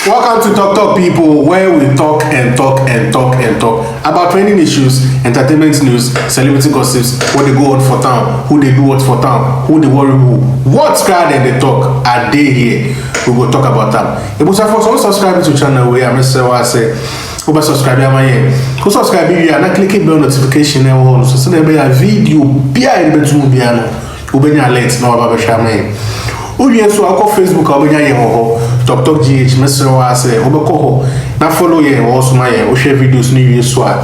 Welcome to Talk people, where we talk about trending issues, entertainment news, celebrity gossips, what they go on for town, who they do what for town, who they worry who. What's crowd and they talk are they here? We will talk about them. If you also subscribe to the channel, where I'm say, who subscribe who subscribe here and click the bell notification and all so there be a video behind the two piano. Who be alert no about shame. Who you so akọ Facebook or benya ye ho Talk GH Mr. Wase obeko ho na follow ye also my ye share videos ni wie so a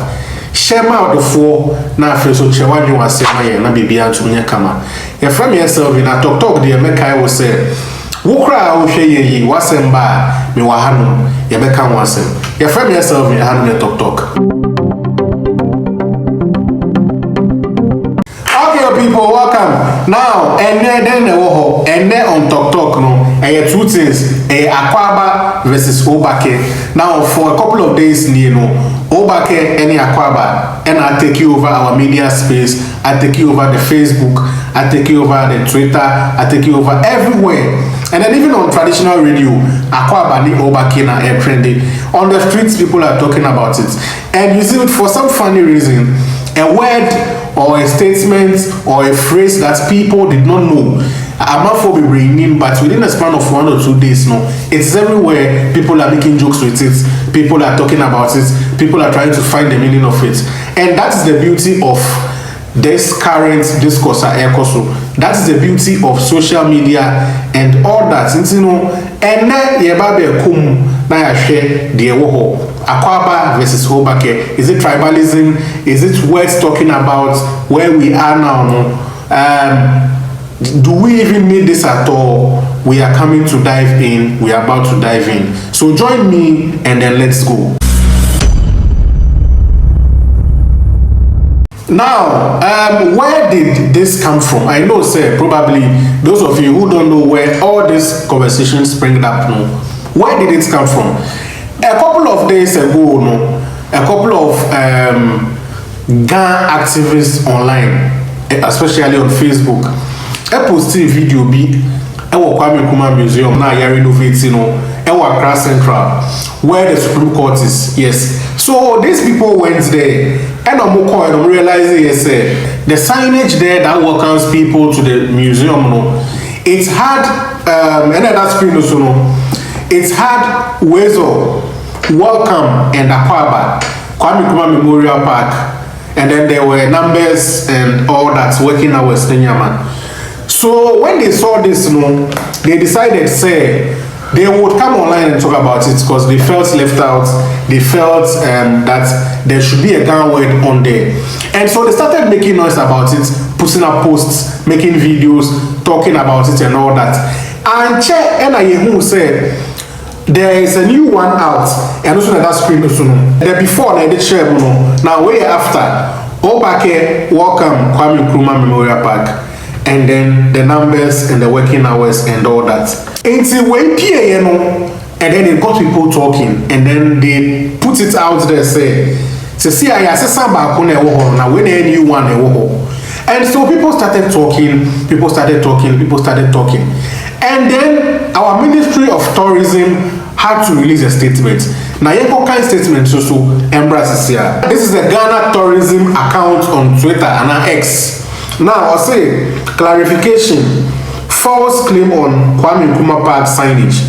share ma the four na afi so che wadwe wase ma ye na bibia ntumnya kama ye from yourself na talk dey make I will say wo kra wo hwe ye yi wasem ba me wa hanu ye be kan wasem ye from yourself me hanu ne talk. People, welcome. Now, and then on Talk no, two things. AKWAABA versus OOBAK3. Now, for a couple of days, OOBAK3 and AKWAABA, and I take you over our media space. I take you over the Facebook. I take you over the Twitter. I take you over everywhere. And then even on traditional radio, AKWAABA and OOBAK3 are trending. On the streets, people are talking about it. And you see, for some funny reason, a word or a statement or a phrase that people did not know, I'm not for bringing, but within a span of 1 or 2 days, it's everywhere. People are making jokes with it, people are talking about it, people are trying to find the meaning of it, and that's the beauty of this current discourse. That's the beauty of social media and all that. And na share the AKWAABA versus OOBAK3. Is it tribalism? Is it worth talking about where we are now? Do we even need this at all? We are coming to dive in. We are about to dive in. So join me and then let's go. Now, where did this come from? I know, sir, probably those of you who don't know where all these conversations spring up, where did it come from? A couple of days ago, a couple of gun activists online, especially on Facebook, I posted a video at AKWAABA Museum now renovating AKWA Central, where the Supreme Court is. Yes. So these people went there, and I'm realizing the signage there that welcomes people to the museum. It had another screen also. It had Wezo, Welcome, and AKWAABA Memorial Park, and then there were numbers and all that working hours in Yaman. So when they saw this, they decided, say, they would come online and talk about it because they felt left out. They felt that there should be a gun word on there. And so they started making noise about it, putting up posts, making videos, talking about it and all that. And Che and said, there is a new one out, and also that screen also. The before I did share now way after OOBAK3, Welcome, Kwame Nkrumah Memorial Park. And then the numbers and the working hours and all that. Until when and then they got people talking, and then they put it out there, say I say somebody now when they new one and so people started talking, and then our Ministry of Tourism had to release a statement. Now what kind of statement so embrace here. This is a Ghana tourism account on Twitter and X. Now, I'll say, clarification, false claim on Kwame Nkrumah Park signage.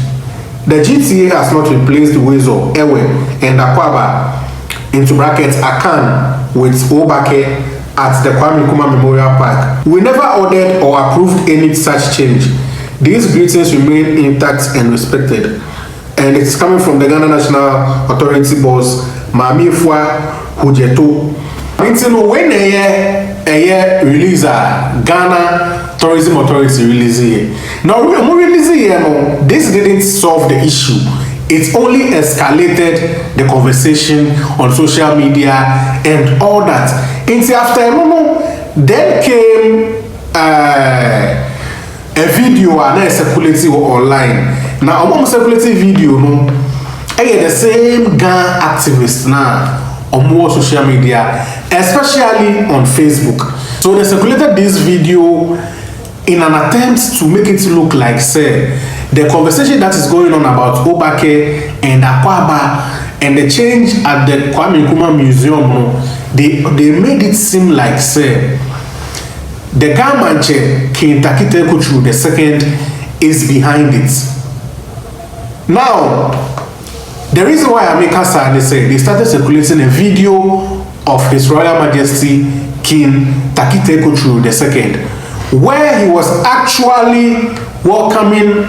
The GTA has not replaced Wezo, Ewe, and AKWAABA, into brackets, Akan, with OOBAK3 at the Kwame Nkrumah Memorial Park. We never ordered or approved any such change. These greetings remain intact and respected. And it's coming from the Ghana National Authority boss, Mami Fwa Hujeto. When a release Ghana Tourism Authority release here. Now this didn't solve the issue. It only escalated the conversation on social media and all that. Until after then came a video and circulating online. Now among circulating video the same gun activists now on more social media, especially on Facebook. So they circulated this video in an attempt to make it look like, say, the conversation that is going on about OOBAK and AKWAABA and the change at the Kwame Nkrumah Museum, they made it seem like, say, the Gamanche King Takite Kuchu II is behind it. Now, the reason why I make Kasa, they started circulating a video of His Royal Majesty King Takite Kuchu II, where he was actually welcoming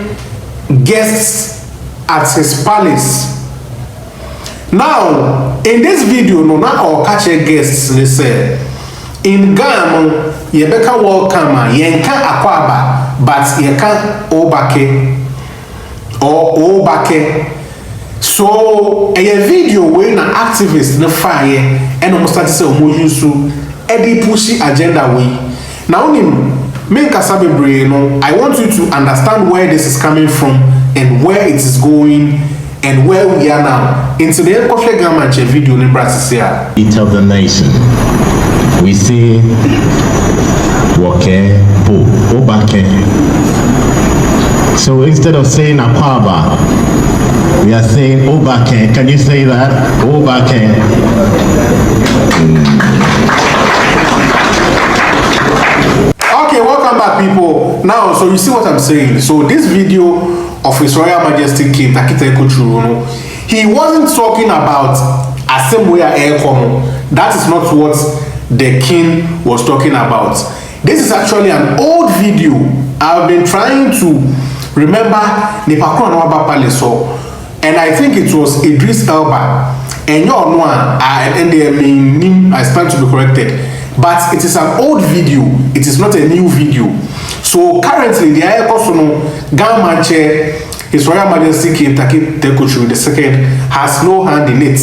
guests at his palace. Now, in this video, no, not our catch guests, they say, in Ghana, Yebeka welcome, Yenka AKWAABA, but Yenka OOBAK or OOBAK. So, a video where an activist no fire and almost start to say Omoyusu, Eddie pushy agenda way. Now, I want you to understand where this is coming from and where it is going and where we are now. Into the Kofi Gamanche video in Brazil. Each of the nation, we see OOBAK. So instead of saying AKWAABA, we are saying OOBAK. Can you say that? OOBAK. Okay, welcome back, people. Now, so you see what I'm saying. So this video of His Royal Majesty King Takite Kuchu, he wasn't talking about Asemboya Aircom. That is not what the king was talking about. This is actually an old video. I've been trying to remember Nipakron Waba Paleso, and I think it was Idris Elba. And your one, and I stand to be corrected. But it is an old video. It is not a new video. So currently, the Ayakosono Gamanche, His Royal Majesty King Takite Kuchu II, has no hand in it.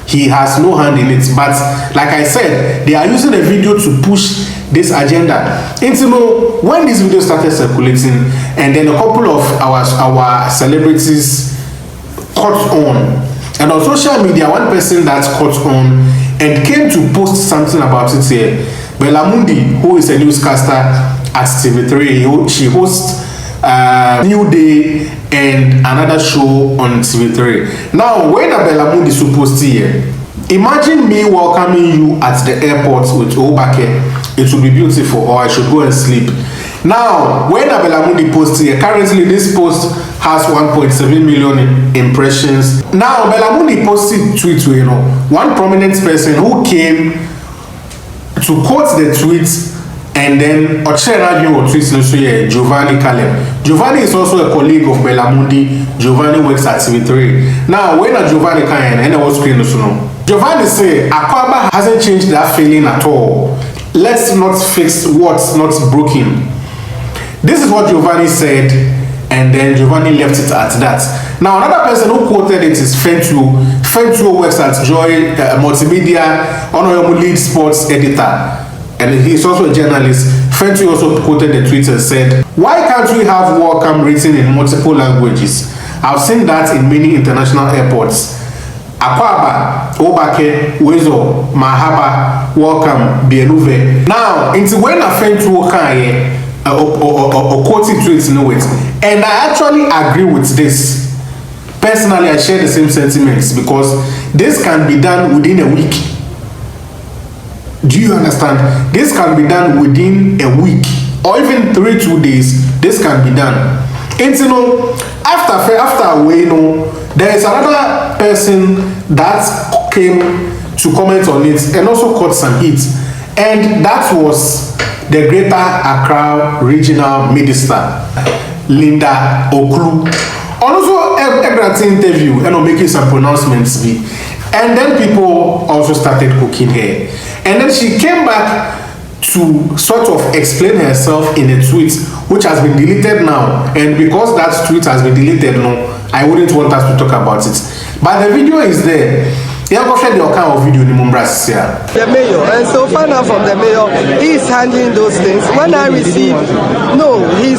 He has no hand in it. But like I said, they are using a video to push this agenda. And you know, when this video started circulating, and then a couple of our celebrities caught on, and on social media, one person that caught on and came to post something about it here. Belamundi, who is a newscaster at TV3, she hosts New Day and another show on TV3. Now, when Belamundi is supposed to here, imagine me welcoming you at the airport with OOBAK. It would be beautiful, or I should go and sleep. Now, when Belamundi posts here, currently this post has 1.7 million impressions. Now, Belamundi posted tweet, you know, one prominent person who came to quote the tweet, and then Giovanni Kalem. Giovanni is also a colleague of Belamundi. Giovanni works at TV3. Now, when Giovanni came and I was screen, Giovanni say AKWAABA hasn't changed that feeling at all. Let's not fix what's not broken. This is what Giovanni said, and then Giovanni left it at that. Now, another person who quoted it is Fentuo. Fentuo works at Joy Multimedia, honorable lead sports editor, and he's also a journalist. Fentuo also quoted the tweet and said, "Why can't we have welcome written in multiple languages? I've seen that in many international airports. AKWAABA, OOBAK, Wezo, Mahaba, welcome, Bienuve." Now, into when a Fentuo can or quoting tweets in it, and I actually agree with this. Personally, I share the same sentiments because this can be done within a week. Do you understand? This can be done within a week or even 2 days. This can be done. And you know, after we know, there is another person that came to comment on it and also caught some heat, and that was the Greater Accra Regional Minister, Linda Oklu. Also, a interview and making some pronouncements. And then people also started cooking her. And then she came back to sort of explain herself in a tweet, which has been deleted now. And because that tweet has been deleted now, I wouldn't want us to talk about it. But the video is there. Yeah, go share the kind of video in Mumbras here. The mayor, and so find out from the mayor, he's handling those things. When I received, no, you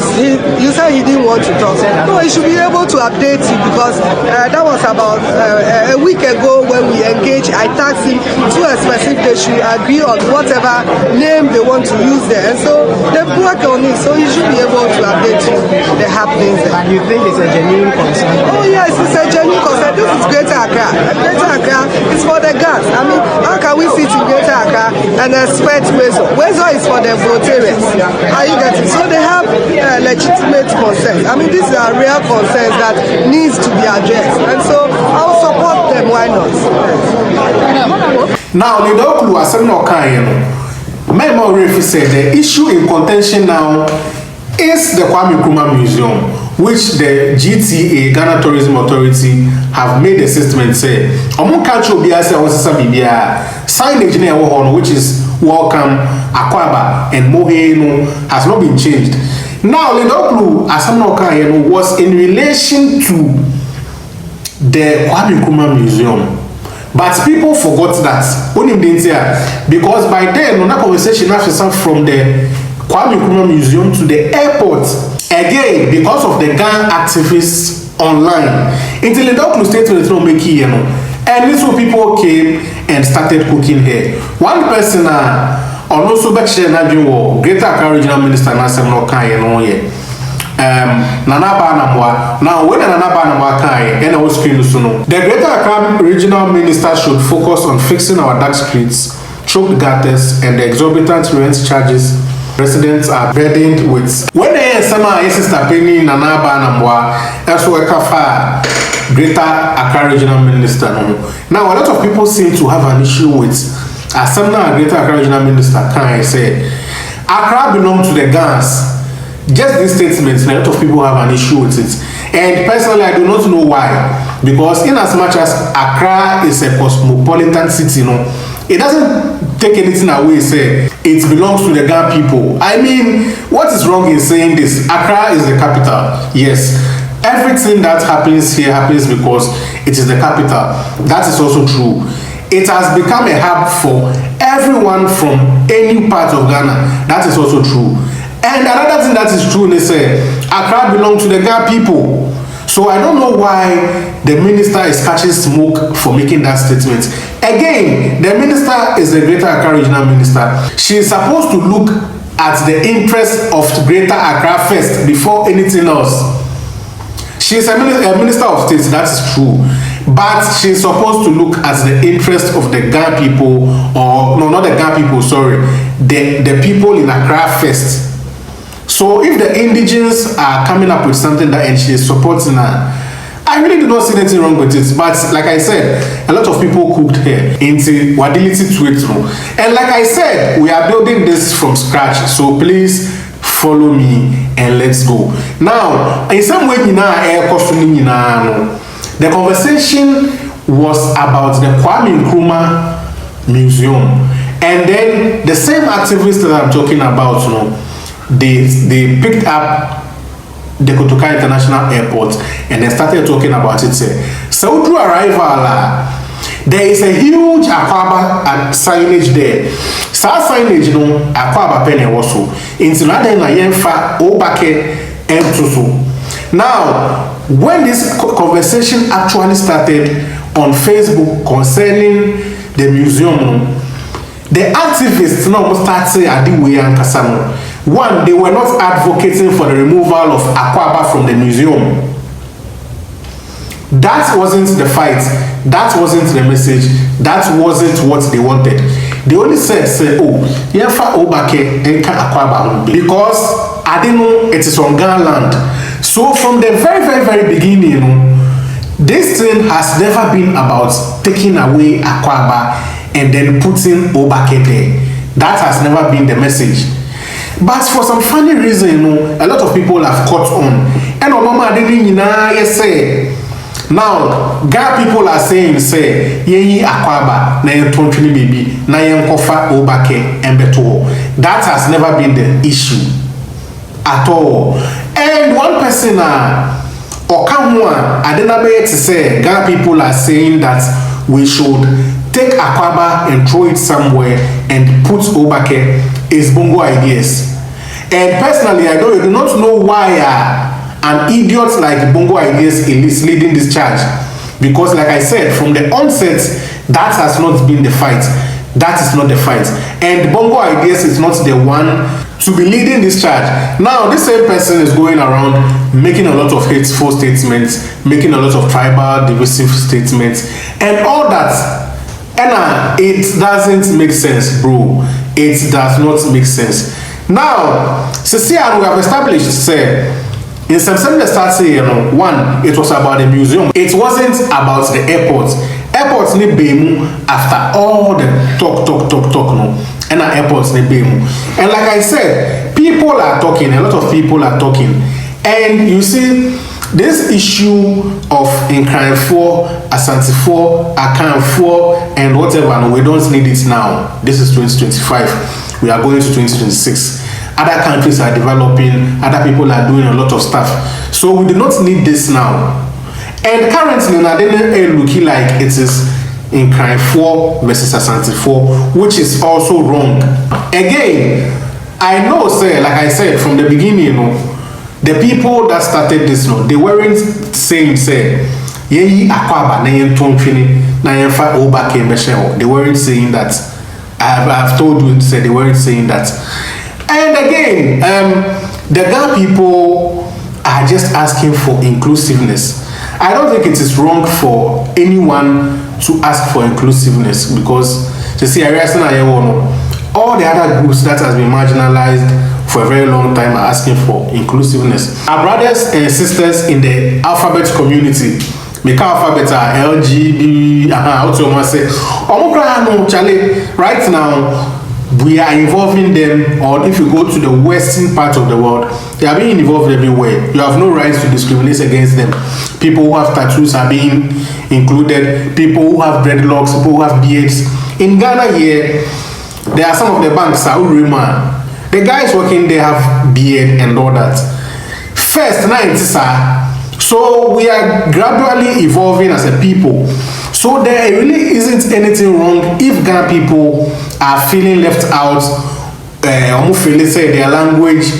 said he didn't want to talk. No, he should be able to update you because that was about a week ago when we engaged. I tasked him to a specific, they should agree on whatever name they want to use there. And so they've worked on it, so he should be able to update you the happenings there. And you think it's a genuine concern? Oh yes, it's a genuine concern. This is Greater Accra. Greater Accra is for the gas. I mean, how can we sit in Greater Accra and expect Wezo? Wezo is for the voters. Are you getting? So they have legitimate concerns. I mean, these are real concerns that needs to be addressed. And so I'll support them. Why not? Now, the Dokulu Asano Kayeno, Memo Refi said the issue in contention now is the Kwame Nkrumah Museum, which the GTA, Ghana Tourism Authority, have made a statement say, Omo Kacho Biase Osisa Bibia, signage near Wohon, which is welcome, AKWAABA, and Moheno, has not been changed. Now, the Dokulu Asano Kayeno was in relation to the Kwame Nkrumah Museum. But people forgot that because by then, on that conversation after from the Kwame Nkrumah Museum to the airport, again, because of the gang activists online, until the Dokulu statement no make it, and little people came and started cooking here. One person, also Berkshire Nadio, Greater Accra Regional Minister Nasem no Kanye, Nanaba Namwa. Now, when Nanaba Namwa Kai, and I was screen soon. The Greater Accra Regional Minister should focus on fixing our dark streets, choked gutters, and the exorbitant rent charges residents are burdened with. When they hear Sama Sister Penny Nanaba Namwa, that's what Kafa Greater Accra Regional Minister. Now, a lot of people seem to have an issue with Asana Greater Accra Regional Minister Kai say Accra belongs to the Gans. Just this statement, a lot of people have an issue with it. And personally, I do not know why. Because in as much as Accra is a cosmopolitan city, it doesn't take anything away, say, it belongs to the Ghana people. I mean, what is wrong in saying this? Accra is the capital. Yes. Everything that happens here happens because it is the capital. That is also true. It has become a hub for everyone from any part of Ghana. That is also true. And another thing that is true, they say, Accra belongs to the Ghana people. So I don't know why the minister is catching smoke for making that statement. Again, the minister is the Greater Accra Regional Minister. She is supposed to look at the interest of Greater Accra first before anything else. She is a minister of state, that is true. But she is supposed to look at the interest of the Ghana people, or no, not the Ghana people, sorry, the people in Accra first. So if the indigenous are coming up with something that and she is supporting her, I really do not see anything wrong with it. But like I said, a lot of people cooked here into wadility to it. And like I said, we are building this from scratch. So please follow me and let's go. Now, in some way, the conversation was about the Kwame Nkrumah Museum. And then the same activists that I'm talking about, they picked up the Kotoka International Airport and they started talking about it. So through arrival, there is a huge AKWAABA signage there. So signage, AKWAABA penny also. Into AKWAABA VS. Now, when this conversation actually started on Facebook concerning the museum, the activists now start saying, one, they were not advocating for the removal of AKWAABA from the museum. That wasn't the fight. That wasn't the message. That wasn't what they wanted. They only said oh, Yefa Obake Enka AKWAABA. Because I didn't know it is on Ghana land. So from the very, very, very beginning, this thing has never been about taking away AKWAABA and then putting Obake there. That has never been the message. But for some funny reason, a lot of people have caught on. And Obama didn't say. Now, Ghana people are saying, say, Yeyi AKWAABA, na yen tontwini baby, na yen kofa Obake embeto. That has never been the issue at all. And one person, Okamwa, Adenabe to say, Ghana people are saying that we should take AKWAABA and throw it somewhere and put OOBAK3 is bongo ideas. And personally, I do not know why an idiot like Bongo Ideas is leading this charge. Because like I said, from the onset, that has not been the fight. That is not the fight. And Bongo Ideas is not the one to be leading this charge. Now, this same person is going around making a lot of hateful statements, making a lot of tribal divisive statements, and all that. And it doesn't make sense, bro. It does not make sense. Now, Cecilia, we have established, say, in September, one, it was about the museum. It wasn't about the airport. Airports need BEMU after all the talk, no. And airports need BEMU. And like I said, people are talking, a lot of people are talking. And you see, this issue of Nkranfoɔ, Asantefoɔ, Akanfoɔ, and whatever, no, we don't need it now. This is 2025. We are going to 2026. Other countries are developing, other people are doing a lot of stuff. So we do not need this now. And currently, it looking like it is Nkranfoɔ versus Asantefoɔ, which is also wrong. Again, I know, say, like I said from the beginning, you know, the people that started this, you know, they weren't saying, say, yeyi AKWAABA na yen tonfini na yen fa OOBAK3 mbehye. They weren't saying that. I've told you, say they weren't saying that. And again, the Ghana people are just asking for inclusiveness. I don't think it is wrong for anyone to ask for inclusiveness, because you see, all the other groups that has been marginalized for a very long time are asking for inclusiveness. Our brothers and sisters in the alphabet community, make alphabet are LGB, right now, we are involving them. Or if you go to the western part of the world, they are being involved everywhere. You have no rights to discriminate against them. People who have tattoos are being included. People who have dreadlocks, people who have beards. In Ghana here, there are some of the banks, the guys working there have beard and all that. First, so we are gradually evolving as a people. So there really isn't anything wrong if Ghana people are feeling left out, almost feeling say their language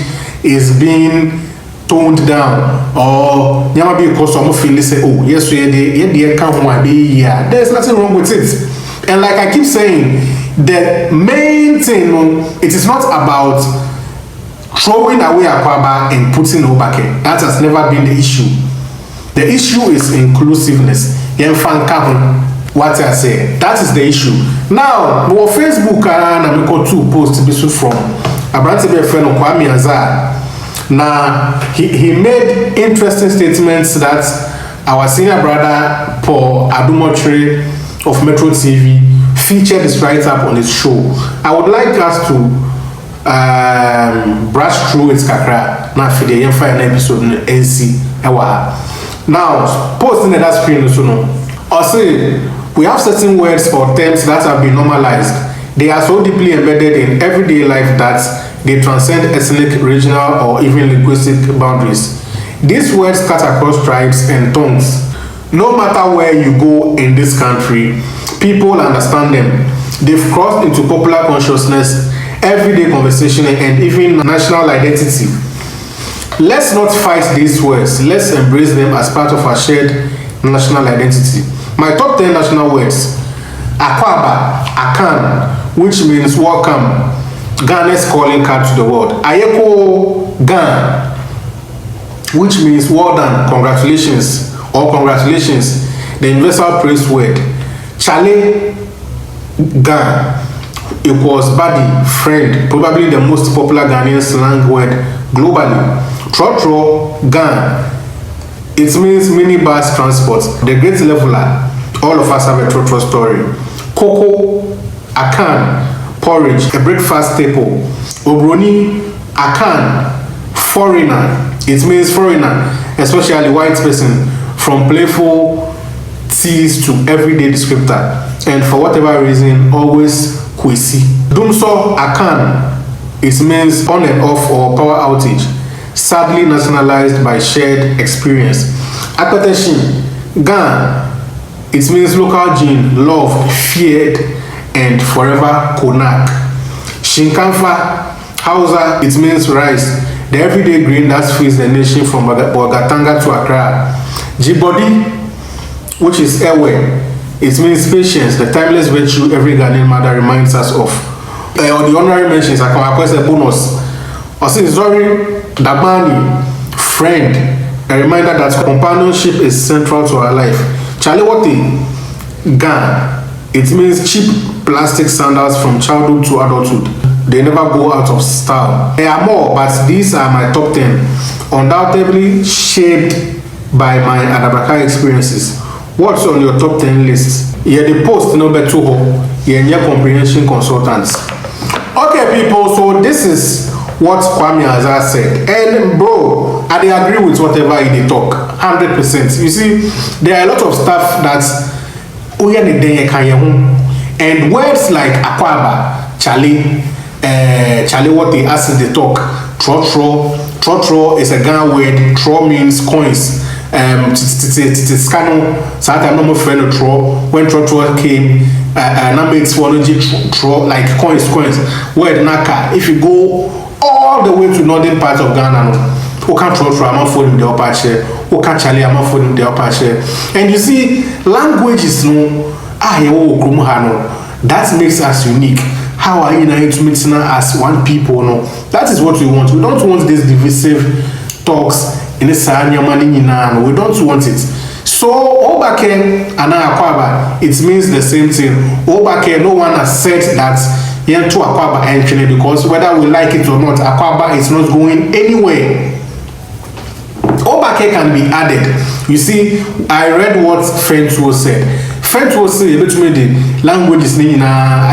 is being toned down, or because almost feeling say, oh yes, there's nothing wrong with it. And like I keep saying, the main thing, it is not about throwing away AKWAABA and putting OOBAK3. That has never been the issue. The issue is inclusiveness. What I say, that is the issue. Now, on Facebook, I got two posts from a brand friend of Kwame Azar. Now, he made interesting statements that our senior brother Paul Adumotre of Metro TV featured this write-up on his show. I would like us to brush through it kakra na for the final episode in NC now posting that screen or say we have certain words or terms that have been normalized. They are so deeply embedded in everyday life that they transcend ethnic, regional, or even linguistic boundaries. These words cut across tribes and tongues. No matter where you go in this country, people understand them. They've crossed into popular consciousness, everyday conversation, and even national identity. Let's not fight these words. Let's embrace them as part of our shared national identity. My top 10 national words: AKWAABA, Akan, which means welcome, Ghana's calling card to the world. Ayeko Gan, which means well done, congratulations, or congratulations, the universal praise word. Chale Gan equals buddy, friend, probably the most popular Ghanaian slang word globally. Trotro Gan, it means minibus transport, the great leveler. All of us have a trotro story. Cocoa, Akan, porridge, a breakfast staple. Obroni, Akan, foreigner, it means foreigner, especially white person, from playful tease to everyday descriptor, and for whatever reason, always kwesi. Dumso Akan, it means on and off or power outage, sadly nationalized by shared experience. Akpateshin Gan, it means local gene, love, feared, and forever konak. Shinkanfa, Hausa, it means rice, the everyday grain that feeds the nation from Bogatanga to Accra. Jibodi, which is Ewe, it means patience, the timeless virtue every Ghanaian mother reminds us of. Or the honorary mentions, I can request a bonus. Osinzori, Dabani, friend, a reminder that companionship is central to our life. Chalewote, Gan, it means cheap plastic sandals from childhood to adulthood. They never go out of style. There are more, but these are my top 10. Undoubtedly shaped by my Adabraka experiences. What's on your top 10 list? Yeah, the post number 2. Yeah, comprehension consultants. Okay, people, so this is what Kwame Azar said. And bro, I agree with whatever he talk. 100%. You see, there are a lot of stuff that's and words like AKWAABA, Charlie, what they ask in the talk, trotro is a Ghana word. Tro means coins. Friend tro. When trotro came, number it's tro like coins. Word naka. If you go all the way to northern part of Ghana, who can't trotro, I'm not following the upper chair. Who can't Charlie, I'm not following the upper chair. And you see, language is no. That makes us unique. How are you going to meet as one people? No, that is what we want. We don't want these divisive talks in the Sanya money. We don't want it. So Obake and AKWAABA, it means the same thing. Obake, no one has said that to AKWAABA entry, because whether we like it or not, AKWAABA is not going anywhere. Obake can be added. You see, I read what French said. French will say between the languages na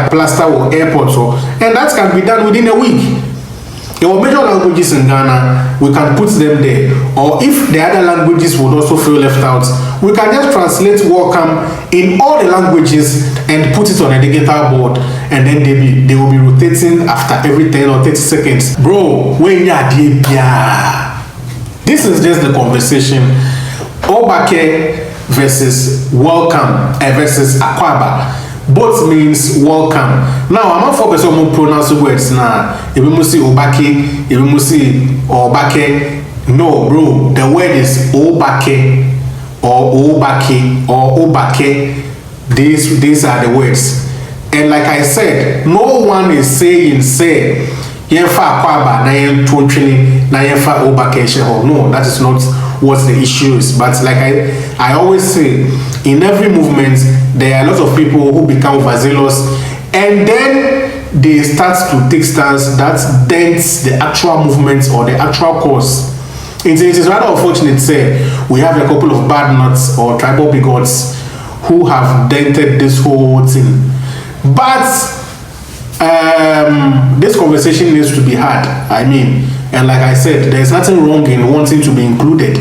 plaster or airport, so and that can be done within a week. There are major languages in Ghana, we can put them there. Or if the other languages would also feel left out, we can just translate welcome in all the languages and put it on a digital board, and then they will be rotating after every 10 or 30 seconds. Bro, when you are this is just the conversation. Obake versus welcome versus AKWAABA. Both means welcome. Now I'm not focused on pronounce words now. If we must say Obake, if we must say Obake. No, bro, the word is Obake or Obake or Obake. These are the words. And like I said, no one is saying say Yenfa AKWAABA na yen tontwini na yenfa Obake sheho. No, that is not what the issue is. But like I always say, in every movement there are a lot of people who become overzealous, and then they start to take stance that dents the actual movement or the actual cause. It is rather unfortunate, say, we have a couple of bad nuts or tribal bigots who have dented this whole thing. But this conversation needs to be had. I mean, and like I said, there's nothing wrong in wanting to be included.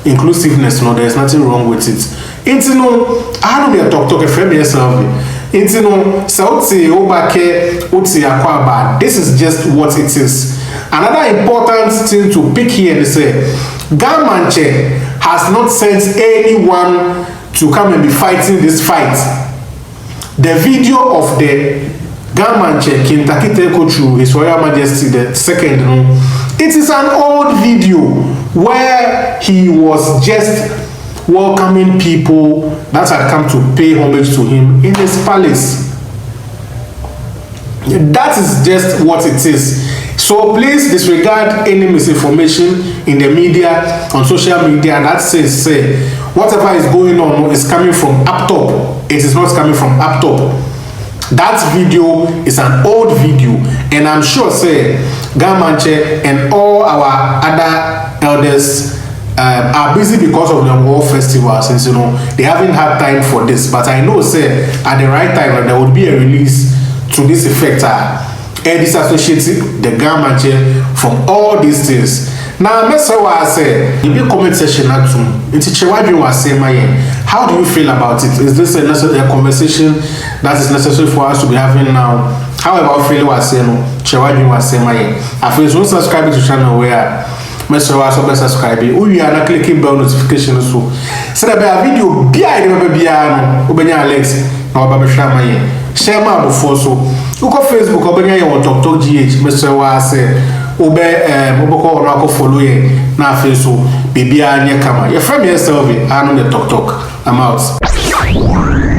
Inclusiveness, no, there's nothing wrong with it. Intino, I don't be a talk a friend yourself. Intino, Sauti, Obake, Uti, AKWAABA. This is just what it is. Another important thing to pick here is Gamanche has not sent anyone to come and be fighting this fight. The video of the Gamanche Kintakite Kochu, His Royal Majesty the Second, it is an old video where he was just welcoming people that had come to pay homage to him in his palace. That is just what it is. So please disregard any misinformation in the media, on social media, that says say whatever is going on is coming from up top. It is not coming from up top. That video is an old video, and I'm sure say Gamanche and all our other elders are busy because of the war festivals, and you know they haven't had time for this. But I know say at the right time there would be a release to this effect and disassociate the Gamanche from all these things. Now, I say, in the comment section, how do you feel about it? Is this a conversation that is necessary for us to be having now? However, I feel was saying, I feel so subscribe to the channel where subscribe. We are not clicking bell notification so Say the video bia de bia no obenya Alex na oba be hwa maye share ma abofo so uko Facebook obenya ye on TikTok GH Mr. wa say obe moboko ono akọ follow ye na Facebook bibia anye kama ye frame yourself anu the TikTok I'm out.